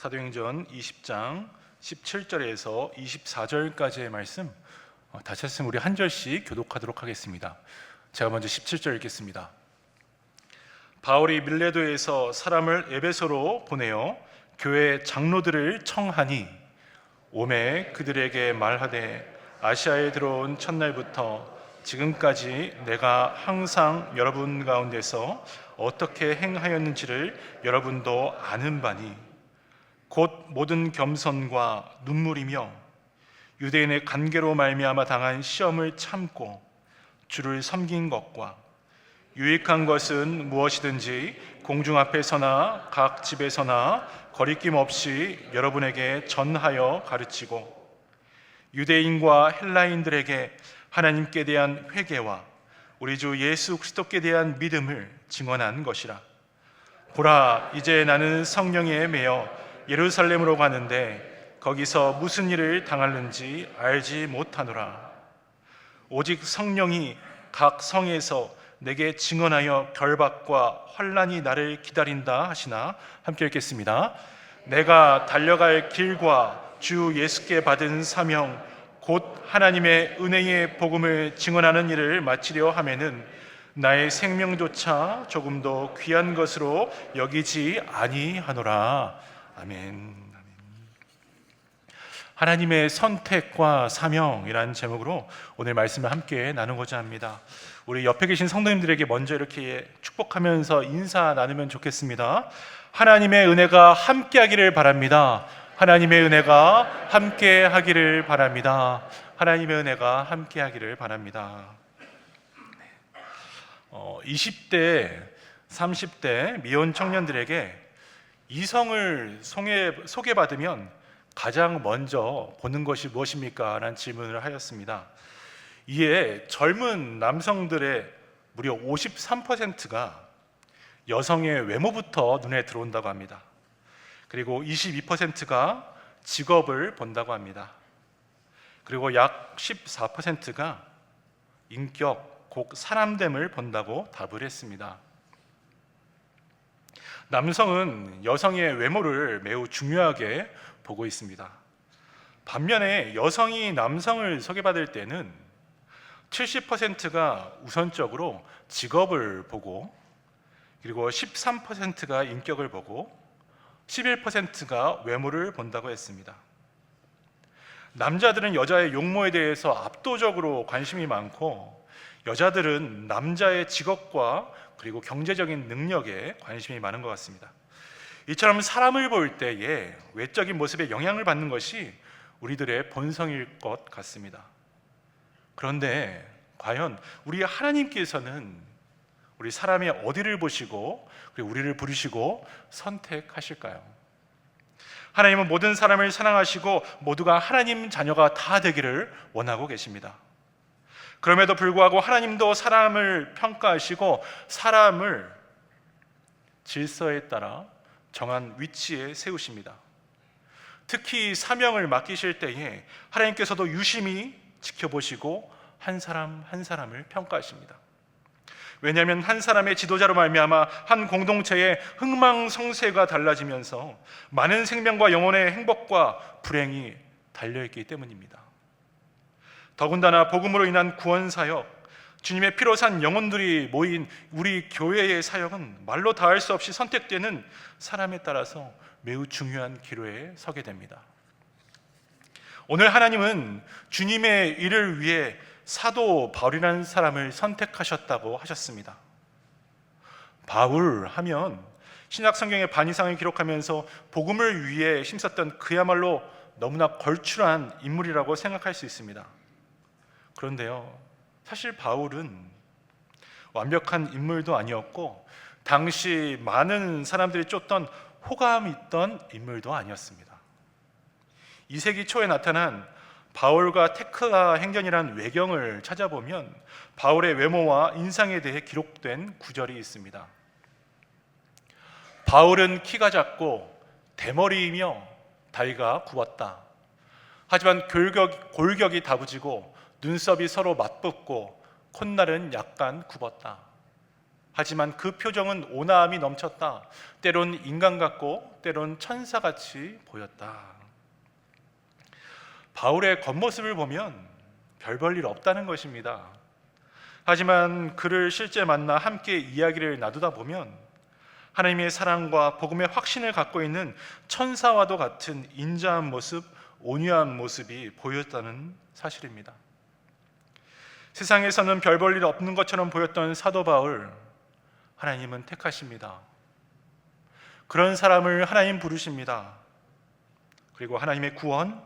사도행전 20장 17절에서 24절까지의 말씀 다시 한번 우리 한 절씩 교독하도록 하겠습니다. 제가 먼저 17절 읽겠습니다. 바울이 밀레도에서 사람을 에베소로 보내어 교회 장로들을 청하니 오매 그들에게 말하되 아시아에 들어온 첫날부터 지금까지 내가 항상 여러분 가운데서 어떻게 행하였는지를 여러분도 아는 바니 곧 모든 겸손과 눈물이며 유대인의 관계로 말미암아 당한 시험을 참고 주를 섬긴 것과 유익한 것은 무엇이든지 공중 앞에서나 각 집에서나 거리낌 없이 여러분에게 전하여 가르치고 유대인과 헬라인들에게 하나님께 대한 회개와 우리 주 예수 그리스도께 대한 믿음을 증언한 것이라. 보라, 이제 나는 성령에 매여 예루살렘으로 가는데 거기서 무슨 일을 당하는지 알지 못하노라. 오직 성령이 각 성에서 내게 증언하여 결박과 환난이 나를 기다린다 하시나. 함께 읽겠습니다. 내가 달려갈 길과 주 예수께 받은 사명 곧 하나님의 은혜의 복음을 증언하는 일을 마치려 하면은 나의 생명조차 조금도 귀한 것으로 여기지 아니하노라. 아멘. 하나님의 선택과 사명이라는 제목으로 오늘 말씀을 함께 나누고자 합니다. 우리 옆에 계신 성도님들에게 먼저 이렇게 축복하면서 인사 나누면 좋겠습니다. 하나님의 은혜가 함께 하기를 바랍니다. 하나님의 은혜가 함께 하기를 바랍니다. 하나님의 은혜가 함께 하기를 바랍니다. 20대, 30대 미혼 청년들에게 이성을 소개받으면 가장 먼저 보는 것이 무엇입니까? 라는 질문을 하였습니다. 이에 젊은 남성들의 무려 53%가 여성의 외모부터 눈에 들어온다고 합니다. 그리고 22%가 직업을 본다고 합니다. 그리고 약 14%가 인격, 곧 사람됨을 본다고 답을 했습니다. 남성은 여성의 외모를 매우 중요하게 보고 있습니다. 반면에 여성이 남성을 소개받을 때는 70%가 우선적으로 직업을 보고, 그리고 13%가 인격을 보고 11%가 외모를 본다고 했습니다. 남자들은 여자의 용모에 대해서 압도적으로 관심이 많고, 여자들은 남자의 직업과 그리고 경제적인 능력에 관심이 많은 것 같습니다. 이처럼 사람을 볼 때에 외적인 모습에 영향을 받는 것이 우리들의 본성일 것 같습니다. 그런데 과연 우리 하나님께서는 우리 사람의 어디를 보시고 그리고 우리를 부르시고 선택하실까요? 하나님은 모든 사람을 사랑하시고 모두가 하나님 자녀가 다 되기를 원하고 계십니다. 그럼에도 불구하고 하나님도 사람을 평가하시고 사람을 질서에 따라 정한 위치에 세우십니다. 특히 사명을 맡기실 때에 하나님께서도 유심히 지켜보시고 한 사람 한 사람을 평가하십니다. 왜냐하면 한 사람의 지도자로 말미암아 한 공동체의 흥망성쇠가 달라지면서 많은 생명과 영혼의 행복과 불행이 달려있기 때문입니다. 더군다나 복음으로 인한 구원 사역, 주님의 피로 산 영혼들이 모인 우리 교회의 사역은 말로 다 할 수 없이 선택되는 사람에 따라서 매우 중요한 기로에 서게 됩니다. 오늘 하나님은 주님의 일을 위해 사도 바울이라는 사람을 선택하셨다고 하셨습니다. 바울 하면 신약 성경의 반 이상을 기록하면서 복음을 위해 힘썼던 그야말로 너무나 걸출한 인물이라고 생각할 수 있습니다. 그런데요, 사실 바울은 완벽한 인물도 아니었고 당시 많은 사람들이 쫓던 호감 있던 인물도 아니었습니다. 2세기 초에 나타난 바울과 테클라 행전이라는 외경을 찾아보면 바울의 외모와 인상에 대해 기록된 구절이 있습니다. 바울은 키가 작고 대머리이며 다리가 굽었다. 하지만 골격이 다부지고 눈썹이 서로 맞붙고 콧날은 약간 굽었다. 하지만 그 표정은 온화함이 넘쳤다. 때론 인간 같고 때론 천사같이 보였다. 바울의 겉모습을 보면 별 볼 일 없다는 것입니다. 하지만 그를 실제 만나 함께 이야기를 나누다 보면 하나님의 사랑과 복음의 확신을 갖고 있는 천사와도 같은 인자한 모습, 온유한 모습이 보였다는 사실입니다. 세상에서는 별 볼 일 없는 것처럼 보였던 사도 바울, 하나님은 택하십니다. 그런 사람을 하나님 부르십니다. 그리고 하나님의 구원,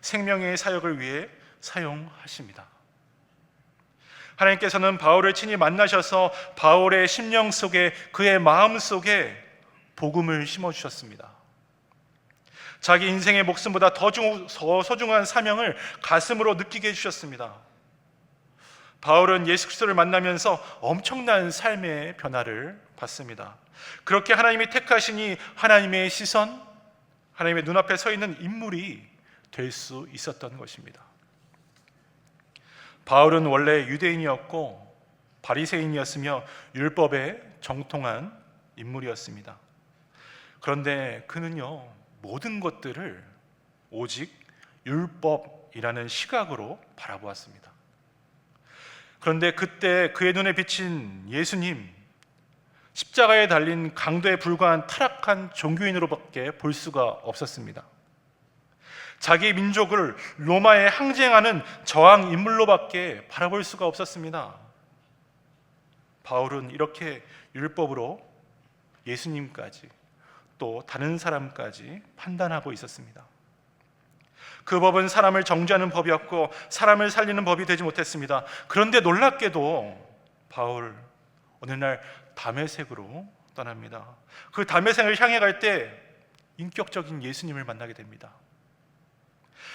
생명의 사역을 위해 사용하십니다. 하나님께서는 바울을 친히 만나셔서 바울의 심령 속에, 그의 마음 속에 복음을 심어주셨습니다. 자기 인생의 목숨보다 더 소중한 사명을 가슴으로 느끼게 해주셨습니다. 바울은 예수 그리스도를 만나면서 엄청난 삶의 변화를 받습니다. 그렇게 하나님이 택하시니 하나님의 시선, 하나님의 눈앞에 서 있는 인물이 될 수 있었던 것입니다. 바울은 원래 유대인이었고 바리새인이었으며 율법에 정통한 인물이었습니다. 그런데 그는요, 모든 것들을 오직 율법이라는 시각으로 바라보았습니다. 그런데 그때 그의 눈에 비친 예수님, 십자가에 달린 강도에 불과한 타락한 종교인으로밖에 볼 수가 없었습니다. 자기 민족을 로마에 항쟁하는 저항 인물로밖에 바라볼 수가 없었습니다. 바울은 이렇게 율법으로 예수님까지 또 다른 사람까지 판단하고 있었습니다. 그 법은 사람을 정죄하는 법이었고 사람을 살리는 법이 되지 못했습니다. 그런데 놀랍게도 바울 어느 날 다메섹으로 떠납니다. 그 다메섹을 향해 갈 때 인격적인 예수님을 만나게 됩니다.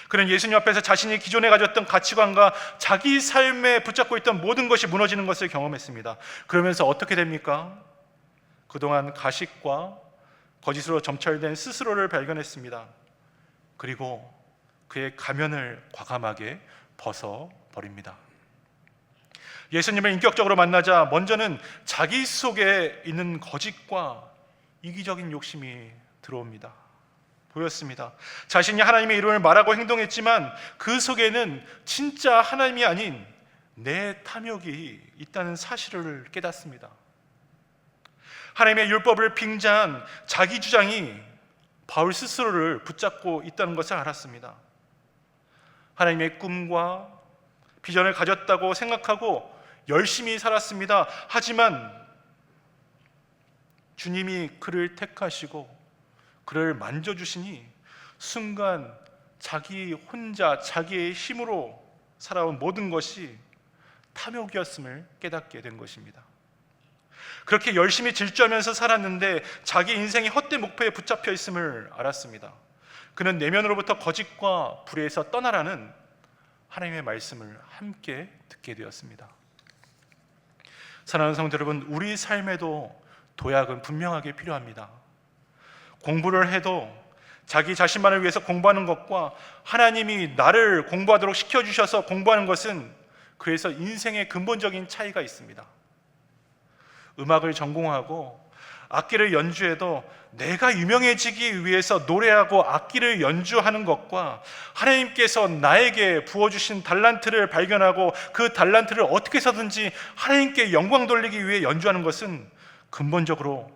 그는 예수님 앞에서 자신이 기존에 가졌던 가치관과 자기 삶에 붙잡고 있던 모든 것이 무너지는 것을 경험했습니다. 그러면서 어떻게 됩니까? 그동안 가식과 거짓으로 점철된 스스로를 발견했습니다. 그리고 그의 가면을 과감하게 벗어버립니다. 예수님을 인격적으로 만나자 먼저는 자기 속에 있는 거짓과 이기적인 욕심이 들어옵니다. 보였습니다. 자신이 하나님의 이름을 말하고 행동했지만 그 속에는 진짜 하나님이 아닌 내 탐욕이 있다는 사실을 깨닫습니다. 하나님의 율법을 빙자한 자기 주장이 바울 스스로를 붙잡고 있다는 것을 알았습니다. 하나님의 꿈과 비전을 가졌다고 생각하고 열심히 살았습니다. 하지만 주님이 그를 택하시고 그를 만져주시니 순간 자기 혼자 자기의 힘으로 살아온 모든 것이 탐욕이었음을 깨닫게 된 것입니다. 그렇게 열심히 질주하면서 살았는데 자기 인생이 헛된 목표에 붙잡혀 있음을 알았습니다. 그는 내면으로부터 거짓과 불의에서 떠나라는 하나님의 말씀을 함께 듣게 되었습니다. 사랑하는 성도 여러분, 우리 삶에도 도약은 분명하게 필요합니다. 공부를 해도 자기 자신만을 위해서 공부하는 것과 하나님이 나를 공부하도록 시켜주셔서 공부하는 것은 그래서 인생의 근본적인 차이가 있습니다. 음악을 전공하고 악기를 연주해도 내가 유명해지기 위해서 노래하고 악기를 연주하는 것과 하나님께서 나에게 부어주신 달란트를 발견하고 그 달란트를 어떻게 해서든지 하나님께 영광 돌리기 위해 연주하는 것은 근본적으로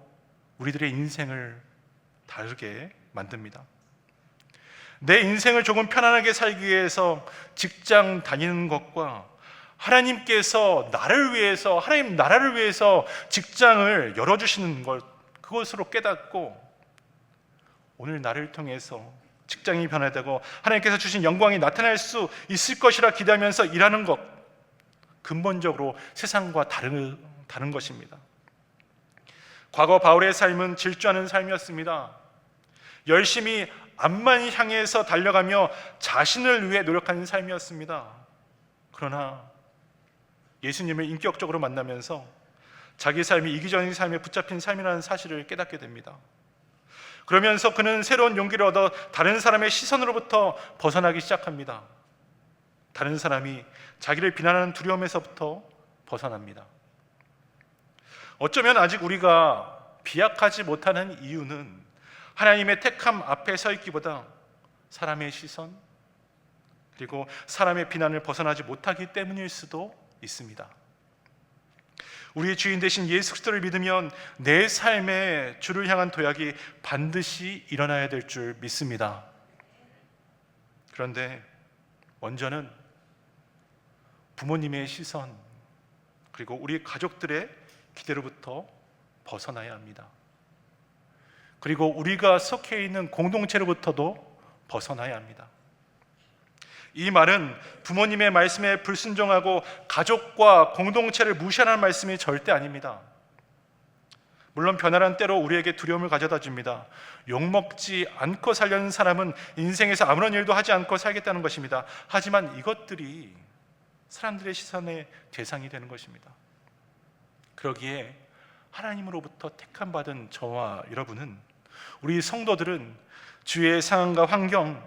우리들의 인생을 다르게 만듭니다. 내 인생을 조금 편안하게 살기 위해서 직장 다니는 것과 하나님께서 나를 위해서, 하나님 나라를 위해서 직장을 열어주시는 것, 그것으로 깨닫고 오늘 나를 통해서 직장이 변화되고 하나님께서 주신 영광이 나타날 수 있을 것이라 기대하면서 일하는 것, 근본적으로 세상과 다른 것입니다. 과거 바울의 삶은 질주하는 삶이었습니다. 열심히 앞만 향해서 달려가며 자신을 위해 노력하는 삶이었습니다. 그러나 예수님을 인격적으로 만나면서 자기 삶이 이기적인 삶에 붙잡힌 삶이라는 사실을 깨닫게 됩니다. 그러면서 그는 새로운 용기를 얻어 다른 사람의 시선으로부터 벗어나기 시작합니다. 다른 사람이 자기를 비난하는 두려움에서부터 벗어납니다. 어쩌면 아직 우리가 비약하지 못하는 이유는 하나님의 택함 앞에 서 있기보다 사람의 시선 그리고 사람의 비난을 벗어나지 못하기 때문일 수도 있습니다. 우리의 주인 되신 예수 그리스도를 믿으면 내 삶에 주를 향한 도약이 반드시 일어나야 될 줄 믿습니다. 그런데 먼저는 부모님의 시선 그리고 우리 가족들의 기대로부터 벗어나야 합니다. 그리고 우리가 속해 있는 공동체로부터도 벗어나야 합니다. 이 말은 부모님의 말씀에 불순종하고 가족과 공동체를 무시하는 말씀이 절대 아닙니다. 물론 변화란 때로 우리에게 두려움을 가져다 줍니다. 욕먹지 않고 살려는 사람은 인생에서 아무런 일도 하지 않고 살겠다는 것입니다. 하지만 이것들이 사람들의 시선의 대상이 되는 것입니다. 그러기에 하나님으로부터 택함받은 저와 여러분은, 우리 성도들은 주위의 상황과 환경,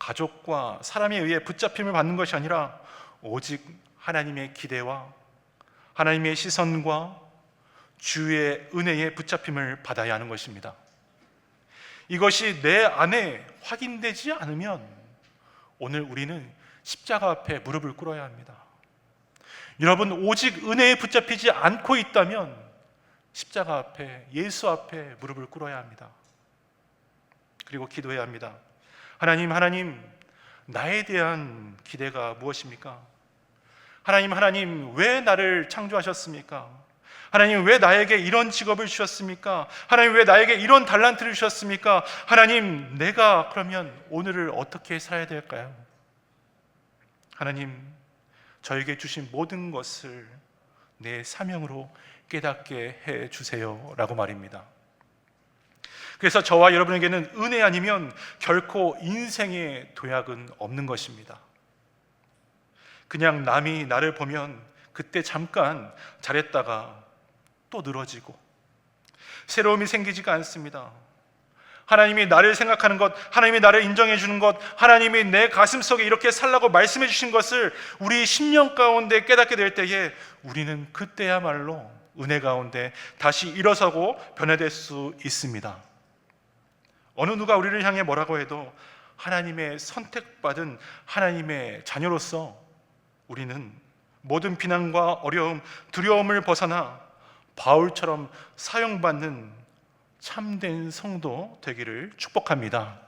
가족과 사람에 의해 붙잡힘을 받는 것이 아니라 오직 하나님의 기대와 하나님의 시선과 주의 은혜에 붙잡힘을 받아야 하는 것입니다. 이것이 내 안에 확인되지 않으면 오늘 우리는 십자가 앞에 무릎을 꿇어야 합니다. 여러분, 오직 은혜에 붙잡히지 않고 있다면 십자가 앞에, 예수 앞에 무릎을 꿇어야 합니다. 그리고 기도해야 합니다. 하나님, 나에 대한 기대가 무엇입니까? 하나님, 왜 나를 창조하셨습니까? 하나님, 왜 나에게 이런 직업을 주셨습니까? 하나님, 왜 나에게 이런 달란트를 주셨습니까? 하나님, 내가 그러면 오늘을 어떻게 살아야 될까요? 하나님, 저에게 주신 모든 것을 내 사명으로 깨닫게 해 주세요 라고 말입니다. 그래서 저와 여러분에게는 은혜 아니면 결코 인생의 도약은 없는 것입니다. 그냥 남이 나를 보면 그때 잠깐 잘했다가 또 늘어지고 새로움이 생기지가 않습니다. 하나님이 나를 생각하는 것, 하나님이 나를 인정해 주는 것, 하나님이 내 가슴 속에 이렇게 살라고 말씀해 주신 것을 우리 심령 가운데 깨닫게 될 때에 우리는 그때야말로 은혜 가운데 다시 일어서고 변화될 수 있습니다. 어느 누가 우리를 향해 뭐라고 해도 하나님의 선택받은 하나님의 자녀로서 우리는 모든 비난과 어려움, 두려움을 벗어나 바울처럼 사용받는 참된 성도 되기를 축복합니다.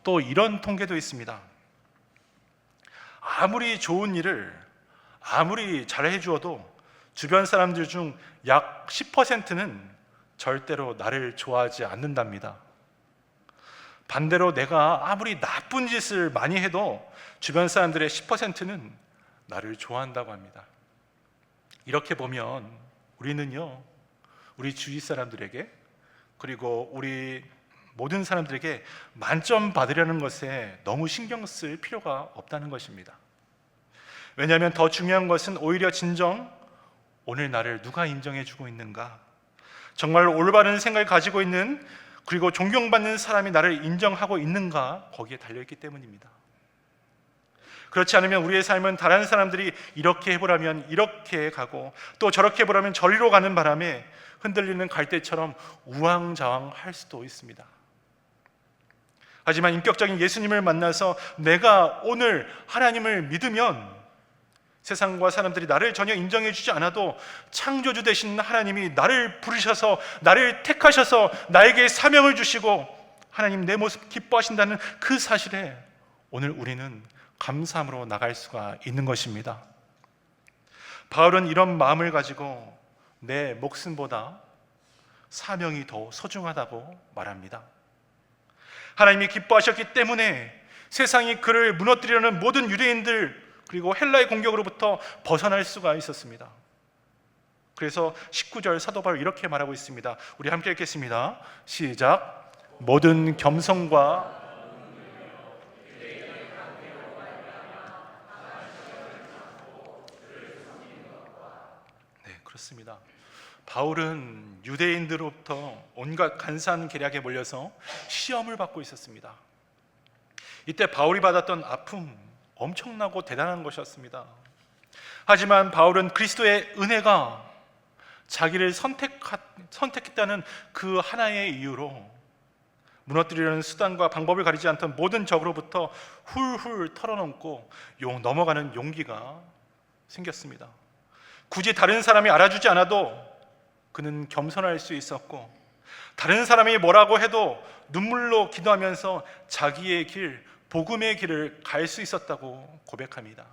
또 이런 통계도 있습니다. 아무리 좋은 일을 아무리 잘해 주어도 주변 사람들 중 약 10%는 절대로 나를 좋아하지 않는답니다. 반대로 내가 아무리 나쁜 짓을 많이 해도 주변 사람들의 10%는 나를 좋아한다고 합니다. 이렇게 보면 우리는요, 우리 주위 사람들에게 그리고 우리 모든 사람들에게 만점 받으려는 것에 너무 신경 쓸 필요가 없다는 것입니다. 왜냐하면 더 중요한 것은 오히려 진정 오늘 나를 누가 인정해 주고 있는가, 정말 올바른 생각을 가지고 있는 그리고 존경받는 사람이 나를 인정하고 있는가, 거기에 달려있기 때문입니다. 그렇지 않으면 우리의 삶은 다른 사람들이 이렇게 해보라면 이렇게 가고 또 저렇게 해보라면 저리로 가는 바람에 흔들리는 갈대처럼 우왕좌왕할 수도 있습니다. 하지만 인격적인 예수님을 만나서 내가 오늘 하나님을 믿으면 세상과 사람들이 나를 전혀 인정해 주지 않아도 창조주 되신 하나님이 나를 부르셔서 나를 택하셔서 나에게 사명을 주시고 하나님 내 모습 기뻐하신다는 그 사실에 오늘 우리는 감사함으로 나갈 수가 있는 것입니다. 바울은 이런 마음을 가지고 내 목숨보다 사명이 더 소중하다고 말합니다. 하나님이 기뻐하셨기 때문에 세상이 그를 무너뜨리려는 모든 유대인들 그리고 헬라의 공격으로부터 벗어날 수가 있었습니다. 그래서 19절 사도 바울 이렇게 말하고 있습니다. 우리 함께 읽겠습니다. 시작. 모든 겸손과 그렇습니다. 바울은 유대인들로부터 온갖 간사한 계략에 몰려서 시험을 받고 있었습니다. 이때 바울이 받았던 아픔 엄청나고 대단한 것이었습니다. 하지만 바울은 그리스도의 은혜가 자기를 선택했다는 그 하나의 이유로 무너뜨리려는 수단과 방법을 가리지 않던 모든 적으로부터 훌훌 털어넘고 넘어가는 용기가 생겼습니다. 굳이 다른 사람이 알아주지 않아도 그는 겸손할 수 있었고, 다른 사람이 뭐라고 해도 눈물로 기도하면서 자기의 길, 복음의 길을 갈 수 있었다고 고백합니다.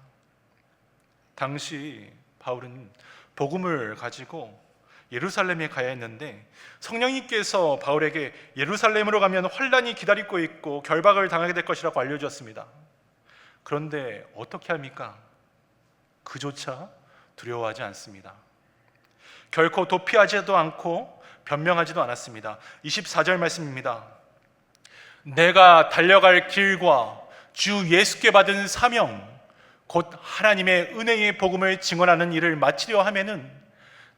당시 바울은 복음을 가지고 예루살렘에 가야 했는데, 성령님께서 바울에게 예루살렘으로 가면 환란이 기다리고 있고 결박을 당하게 될 것이라고 알려주었습니다. 그런데 어떻게 합니까? 그조차 두려워하지 않습니다. 결코 도피하지도 않고 변명하지도 않았습니다. 24절 말씀입니다. 내가 달려갈 길과 주 예수께 받은 사명, 곧 하나님의 은혜의 복음을 증언하는 일을 마치려 하면은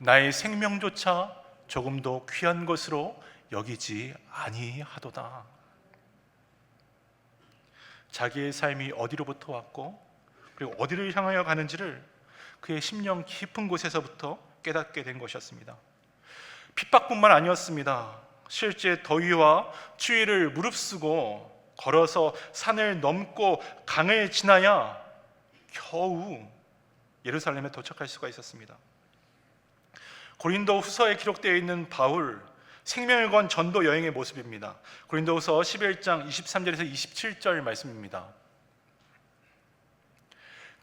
나의 생명조차 조금도 귀한 것으로 여기지 아니하도다. 자기의 삶이 어디로부터 왔고 그리고 어디를 향하여 가는지를 그의 심령 깊은 곳에서부터 깨닫게 된 것이었습니다. 핍박뿐만 아니었습니다. 실제 더위와 추위를 무릅쓰고 걸어서 산을 넘고 강을 지나야 겨우 예루살렘에 도착할 수가 있었습니다. 고린도 후서에 기록되어 있는 바울 생명을 건 전도 여행의 모습입니다. 고린도 후서 11장 23절에서 27절 말씀입니다.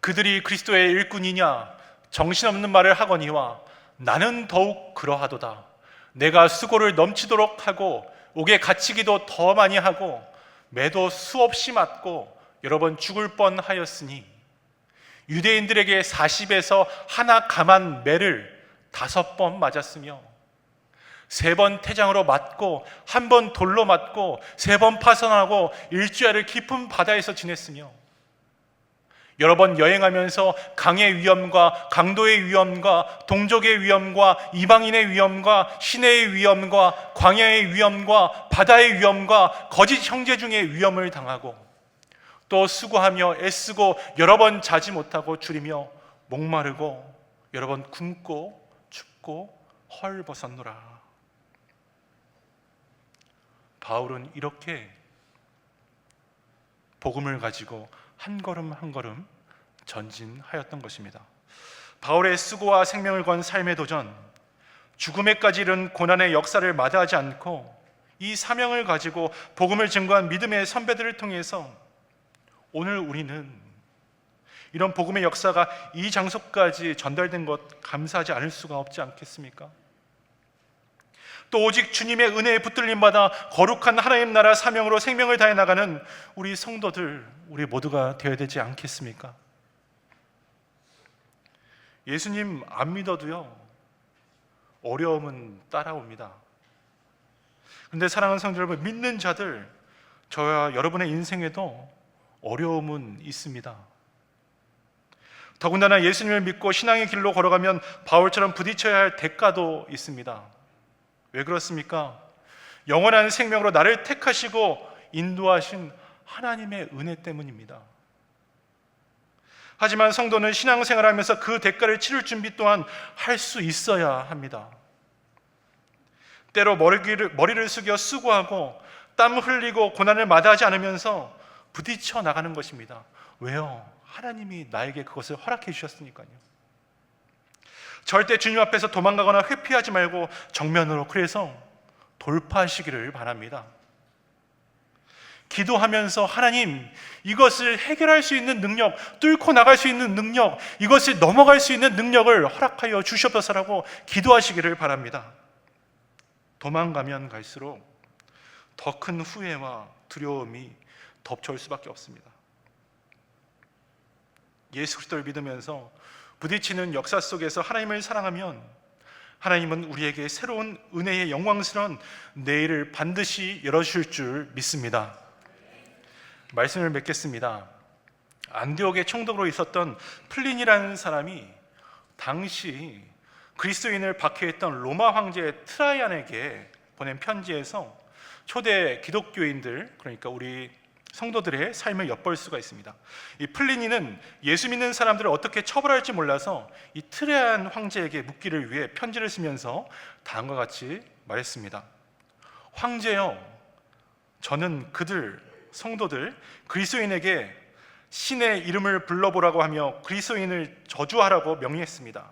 그들이 그리스도의 일꾼이냐 정신없는 말을 하거니와 나는 더욱 그러하도다. 내가 수고를 넘치도록 하고 옥에 갇히기도 더 많이 하고 매도 수없이 맞고 여러 번 죽을 뻔하였으니 유대인들에게 40에서 하나 감한 매를 5번 맞았으며 3번 태장으로 맞고 1번 돌로 맞고 3번 파선하고 일주일을 깊은 바다에서 지냈으며 여러 번 여행하면서 강의 위험과 강도의 위험과 동족의 위험과 이방인의 위험과 시내의 위험과 광야의 위험과 바다의 위험과 거짓 형제 중의 위험을 당하고 또 수고하며 애쓰고 여러 번 자지 못하고 줄이며 목마르고 여러 번 굶고 춥고 헐벗었노라. 바울은 이렇게 복음을 가지고 한 걸음 한 걸음 전진하였던 것입니다. 바울의 수고와 생명을 건 삶의 도전, 죽음에까지 이른 고난의 역사를 마다하지 않고 이 사명을 가지고 복음을 증거한 믿음의 선배들을 통해서 오늘 우리는 이런 복음의 역사가 이 장소까지 전달된 것 감사하지 않을 수가 없지 않겠습니까? 또 오직 주님의 은혜에 붙들림 받아 거룩한 하나님 나라 사명으로 생명을 다해 나가는 우리 성도들, 우리 모두가 되어야 되지 않겠습니까? 예수님 안 믿어도요 어려움은 따라옵니다. 그런데 사랑하는 성도 여러분, 믿는 자들, 저와 여러분의 인생에도 어려움은 있습니다. 더군다나 예수님을 믿고 신앙의 길로 걸어가면 바울처럼 부딪혀야 할 대가도 있습니다. 왜 그렇습니까? 영원한 생명으로 나를 택하시고 인도하신 하나님의 은혜 때문입니다. 하지만 성도는 신앙생활을 하면서 그 대가를 치를 준비 또한 할 수 있어야 합니다. 때로 머리를 숙여 수고하고 땀 흘리고 고난을 마다하지 않으면서 부딪혀 나가는 것입니다. 왜요? 하나님이 나에게 그것을 허락해 주셨으니까요. 절대 주님 앞에서 도망가거나 회피하지 말고 정면으로, 그래서 돌파하시기를 바랍니다. 기도하면서 하나님, 이것을 해결할 수 있는 능력, 뚫고 나갈 수 있는 능력, 이것을 넘어갈 수 있는 능력을 허락하여 주시옵소서라고 기도하시기를 바랍니다. 도망가면 갈수록 더 큰 후회와 두려움이 덮쳐올 수밖에 없습니다. 예수 그리스도를 믿으면서 부딪히는 역사 속에서 하나님을 사랑하면 하나님은 우리에게 새로운 은혜의 영광스러운 내일을 반드시 열어주실 줄 믿습니다. 말씀을 맺겠습니다. 안디옥의 총독으로 있었던 플린이라는 사람이 당시 그리스도인을 박해했던 로마 황제 트라이안에게 보낸 편지에서 초대 기독교인들, 그러니까 우리 성도들의 삶을 엿볼 수가 있습니다. 이 플리니는 예수 믿는 사람들을 어떻게 처벌할지 몰라서 이 트레안 황제에게 묻기를 위해 편지를 쓰면서 다음과 같이 말했습니다. 황제여, 저는 그들 성도들 그리스도인에게 신의 이름을 불러보라고 하며 그리스도인을 저주하라고 명령했습니다.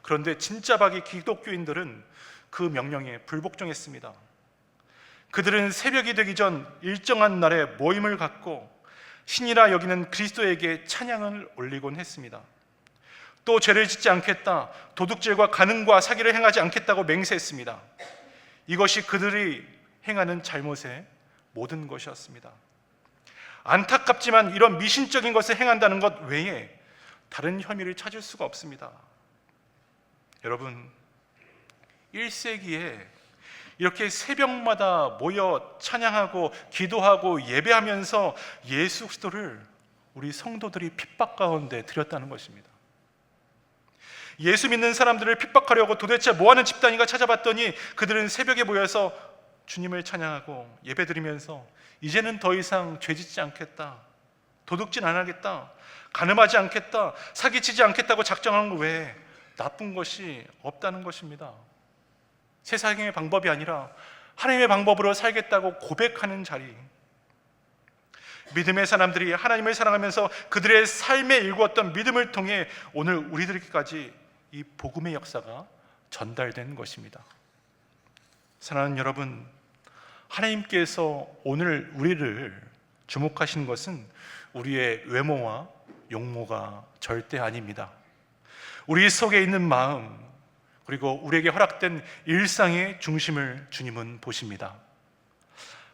그런데 진짜박이 기독교인들은 그 명령에 불복종했습니다. 그들은 새벽이 되기 전 일정한 날에 모임을 갖고 신이라 여기는 그리스도에게 찬양을 올리곤 했습니다. 또 죄를 짓지 않겠다, 도둑질과 간음과 사기를 행하지 않겠다고 맹세했습니다. 이것이 그들이 행하는 잘못의 모든 것이었습니다. 안타깝지만 이런 미신적인 것을 행한다는 것 외에 다른 혐의를 찾을 수가 없습니다. 여러분, 1세기에 이렇게 새벽마다 모여 찬양하고 기도하고 예배하면서 예수 그리스도를 우리 성도들이 핍박 가운데 드렸다는 것입니다. 예수 믿는 사람들을 핍박하려고 도대체 뭐하는 집단인가 찾아봤더니 그들은 새벽에 모여서 주님을 찬양하고 예배드리면서 이제는 더 이상 죄짓지 않겠다, 도둑질 안 하겠다, 간음하지 않겠다, 사기치지 않겠다고 작정한 것 외에 나쁜 것이 없다는 것입니다. 세상의 방법이 아니라 하나님의 방법으로 살겠다고 고백하는 자리, 믿음의 사람들이 하나님을 사랑하면서 그들의 삶에 일구었던 믿음을 통해 오늘 우리들에게까지 이 복음의 역사가 전달된 것입니다. 사랑하는 여러분, 하나님께서 오늘 우리를 주목하시는 것은 우리의 외모와 용모가 절대 아닙니다. 우리 속에 있는 마음, 그리고 우리에게 허락된 일상의 중심을 주님은 보십니다.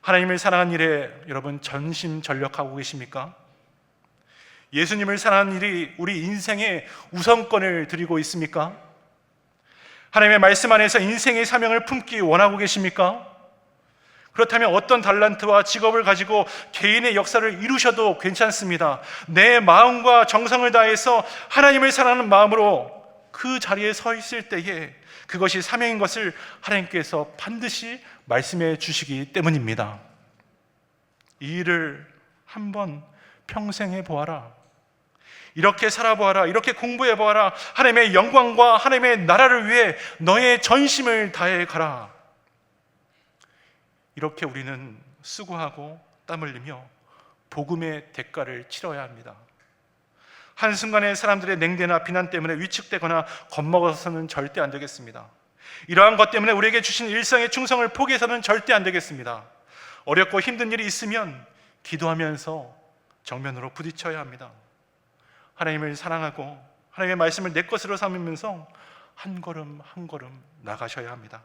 하나님을 사랑하는 일에 여러분 전심전력하고 계십니까? 예수님을 사랑하는 일이 우리 인생의 우선권을 드리고 있습니까? 하나님의 말씀 안에서 인생의 사명을 품기 원하고 계십니까? 그렇다면 어떤 달란트와 직업을 가지고 개인의 역사를 이루셔도 괜찮습니다. 내 마음과 정성을 다해서 하나님을 사랑하는 마음으로 그 자리에 서 있을 때에 그것이 사명인 것을 하나님께서 반드시 말씀해 주시기 때문입니다. 이 일을 한번 평생 해보아라, 이렇게 살아보아라, 이렇게 공부해보아라, 하나님의 영광과 하나님의 나라를 위해 너의 전심을 다해 가라. 이렇게 우리는 수고하고 땀 흘리며 복음의 대가를 치러야 합니다. 한순간에 사람들의 냉대나 비난 때문에 위축되거나 겁먹어서는 절대 안 되겠습니다. 이러한 것 때문에 우리에게 주신 일상의 충성을 포기해서는 절대 안 되겠습니다. 어렵고 힘든 일이 있으면 기도하면서 정면으로 부딪혀야 합니다. 하나님을 사랑하고 하나님의 말씀을 내 것으로 삼으면서 한 걸음 한 걸음 나가셔야 합니다.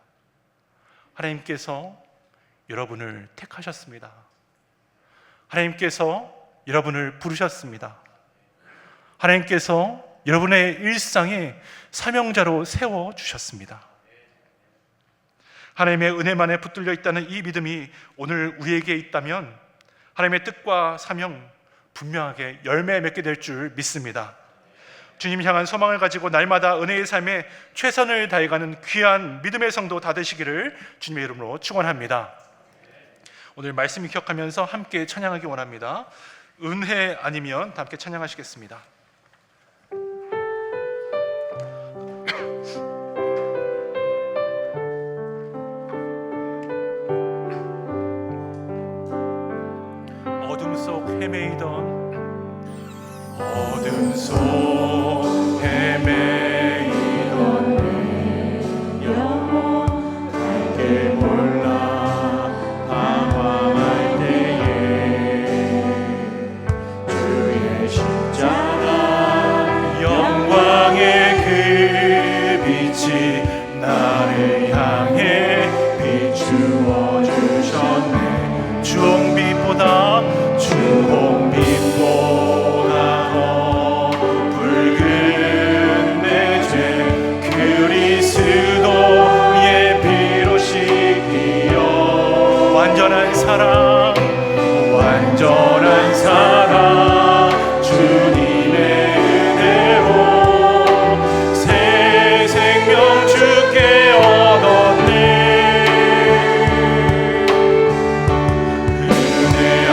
하나님께서 여러분을 택하셨습니다. 하나님께서 여러분을 부르셨습니다. 하나님께서 여러분의 일상에 사명자로 세워주셨습니다. 하나님의 은혜만에 붙들려 있다는 이 믿음이 오늘 우리에게 있다면 하나님의 뜻과 사명 분명하게 열매 맺게 될 줄 믿습니다. 주님 향한 소망을 가지고 날마다 은혜의 삶에 최선을 다해가는 귀한 믿음의 성도 다 되시기를 주님의 이름으로 축원합니다. 오늘 말씀 기억하면서 함께 찬양하기 원합니다. 은혜 아니면 다 함께 찬양하시겠습니다. 어둠 속 헤매이던 어둠 속 헤매이던 내 영혼 알게 몰라 방황할 때에 주의 십자가 영광의 그 빛이 나를 향해 비추어 주셨네. 주홍빛보다 더 붉은 내 죄 그리스도의 피로 씻기어 완전한 사랑 주님의 은혜로 새 생명 주께 얻었네. 은혜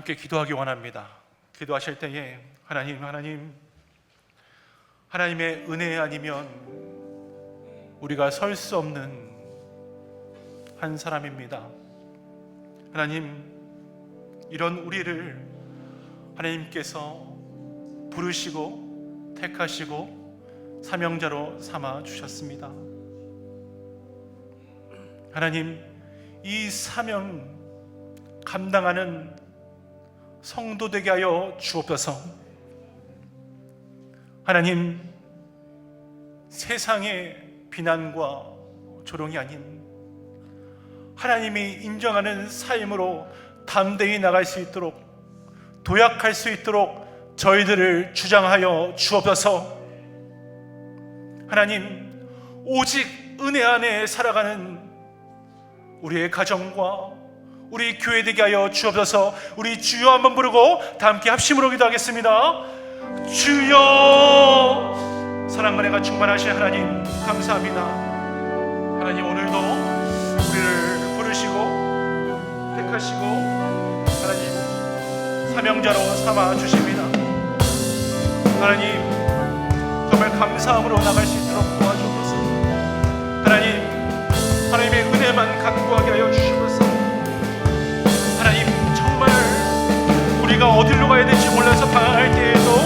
함께 기도하기 원합니다. 기도하실 때에 하나님의 은혜 아니면 우리가 설 수 없는 한 사람입니다. 하나님, 이런 우리를 하나님께서 부르시고 택하시고 사명자로 삼아 주셨습니다. 하나님, 이 사명 감당하는 성도 되게 하여 주옵소서. 하나님, 세상의 비난과 조롱이 아닌 하나님이 인정하는 삶으로 담대히 나갈 수 있도록, 도약할 수 있도록 저희들을 주장하여 주옵소서. 하나님, 오직 은혜 안에 살아가는 우리의 가정과 우리 교회 되게 하여 주옵소서. 우리 주여 한번 부르고 다 함께 합심으로 기도하겠습니다. 주여, 사랑과 은혜가 충만하신 하나님 감사합니다. 하나님, 오늘도 우리를 부르시고 택하시고 하나님 사명자로 삼아 주십니다. 하나님, 정말 감사함으로 나갈 수 있도록 도와주옵소서. 하나님의 은혜만 간구하게 하여 주시옵소서. 하나님, 정말 우리가 어디로 가야 될지 몰라서 방황할 때에도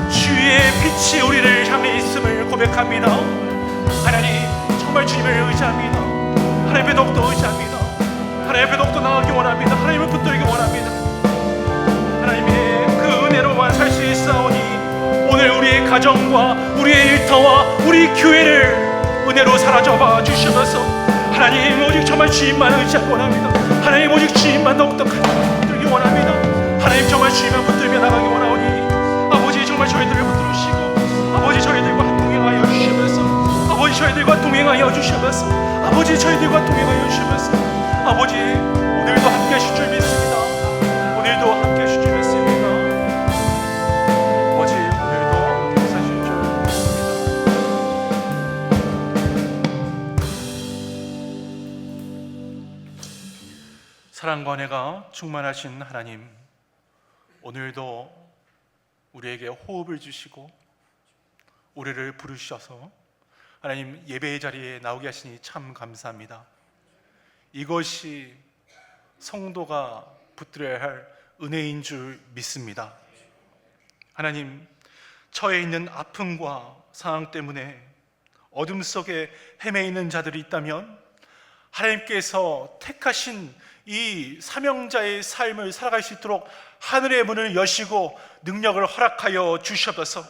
주의 빛이 우리를 향해 있음을 고백합니다. 하나님, 정말 주님을 의지합니다. 하나님의 더욱더 의지합니다. 하나님의 더욱더 나가기 원합니다. 하나님을 붙들기 원합니다. 하나님의 그 은혜로만 살 수 있사오니 오늘 우리의 가정과 우리의 일터와 우리 교회를 은혜로 사라져봐 주시옵소서. 하나님, 오직 정말 주님만 의지하기 원합니다. 하나님, 오직 주님만 더욱더 붙들기 원합니다. 하나님, 정말 주님만 붙들며 나가기 원하오니 아버지, 정말 저희들을 붙들으시고 아버지, 저희들과 동행하여 주시옵소서. 아버지, 저희들과 동행하여 주시옵소서. 아버지, 저희들과 동행하여 주시옵소서. 아버지, 오늘도 함께 하실 줄 믿습니다. 오늘도 함께 하실 줄 믿습니다. 아버지, 오늘도 함께 하실 줄 믿습니다. 사랑과 은혜가 충만하신 하나님, 오늘도 우리에게 호흡을 주시고 우리를 부르셔서 하나님 예배의 자리에 나오게 하시니 참 감사합니다. 이것이 성도가 붙들어야 할 은혜인 줄 믿습니다. 하나님, 처해 있는 아픔과 상황 때문에 어둠 속에 헤매 있는 자들이 있다면 하나님께서 택하신 이 사명자의 삶을 살아갈 수 있도록 하늘의 문을 여시고 능력을 허락하여 주시옵소서.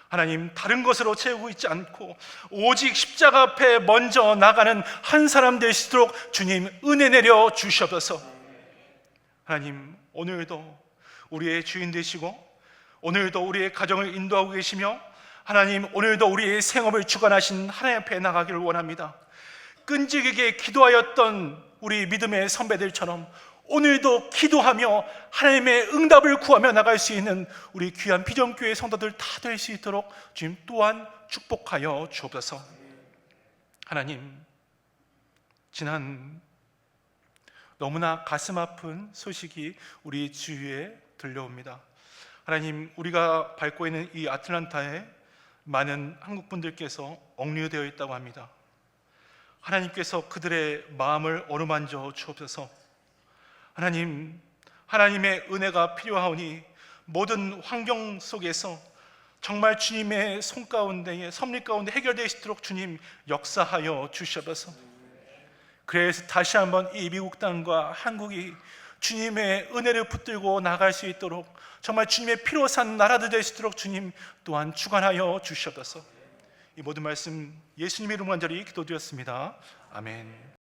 하나님, 다른 것으로 채우고 있지 않고 오직 십자가 앞에 먼저 나가는 한 사람 될 수 있도록 주님 은혜 내려 주시옵소서. 하나님, 오늘도 우리의 주인 되시고 오늘도 우리의 가정을 인도하고 계시며 하나님, 오늘도 우리의 생업을 주관하신 하나님 앞에 나가기를 원합니다. 끈질기게 기도하였던 우리 믿음의 선배들처럼 오늘도 기도하며 하나님의 응답을 구하며 나갈 수 있는 우리 귀한 비전교회 성도들 다 될 수 있도록 주님 또한 축복하여 주옵소서. 하나님, 지난 너무나 가슴 아픈 소식이 우리 주위에 들려옵니다. 하나님, 우리가 밟고 있는 이 아틀란타에 많은 한국 분들께서 억류되어 있다고 합니다. 하나님께서 그들의 마음을 어루만져 주옵소서. 하나님, 하나님의 은혜가 필요하오니 모든 환경 속에서 정말 주님의 손 가운데, 섭리 가운데 해결되어 있도록 주님 역사하여 주시옵소서. 그래서 다시 한번 이 미국 땅과 한국이 주님의 은혜를 붙들고 나갈 수 있도록 정말 주님의 피로 산 나라들 될 수 있도록 주님 또한 주관하여 주시옵소서. 이 모든 말씀 예수님의 이름으로 간절히 기도드렸습니다. 아멘.